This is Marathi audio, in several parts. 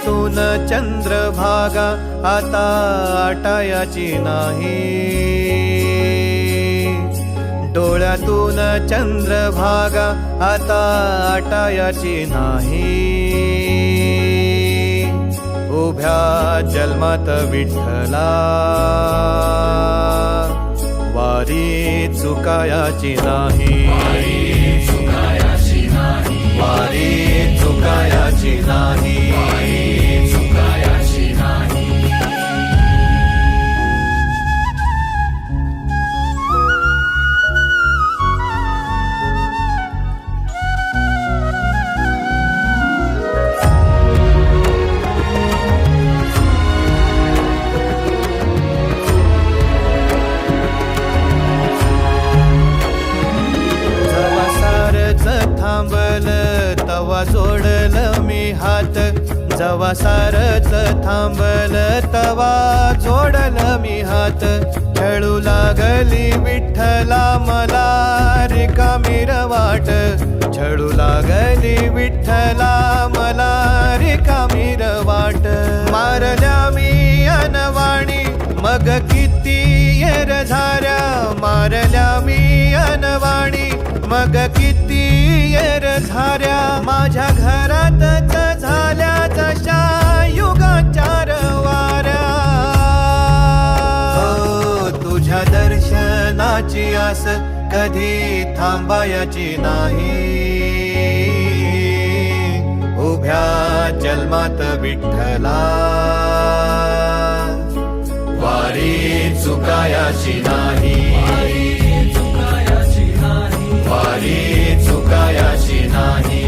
डोळ्यातून चंद्रभागा आता आटायाची नाही, डोळ्यातून चंद्रभागा आता आटायाची नाही. उभ्या जन्मात विठ्ठला वारी चुकायाची नाही, वारी चुकायाची नाही. तवा जोडलं मी हात, जवा सारच थांबल तवा जोडलं मी हात. खेळू लागली विठ्ठला मला रिकामी वाट, छळू लागली विठ्ठला मला रिकामी वाट. मारल्या मी अनवाणी मग किती येर झाऱ्या, मारल्या मी अनवाणी मग किती येर झाऱ्या. माझ्या घरातच झाल्या जशा युगाचार वाऱ्या. तुझ्या दर्शनाची आस कधी थांबायची नाही, उभ्या जन्मात विठ्ठला वारी चुकायाची नाही, वारी चुकायाची नाही.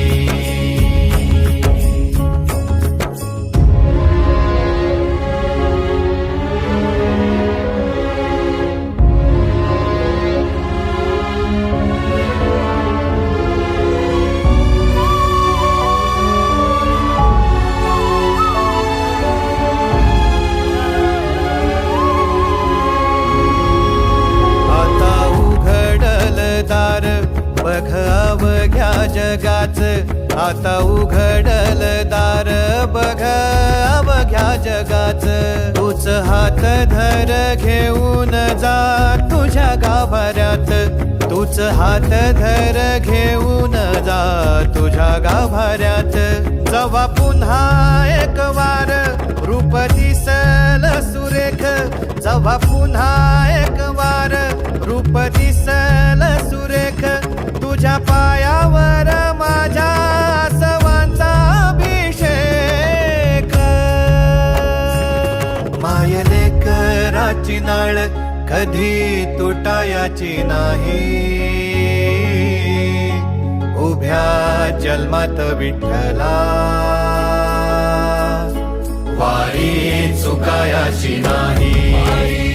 बघ अवघ्या जगाच, आता उघडल दार बघ अवघ्या जगाच. तूच हात धर घेऊन जा तुझ्या गाभाऱ्यात, तूच हात धर घेऊन जा तुझ्या गाभाऱ्यात. जवा पुन्हा एक वार रूप दिसल सुरेख, जवा पुन्हा एक वार रूप दिसल सुरेख. तुझ्या पायावर माझ्या आसवांचा अभिषेक. मायले कराची नाळ कधी तुटायाची नाही, उभ्या जन्मात विठ्ठला वारी चुकायाची नाही.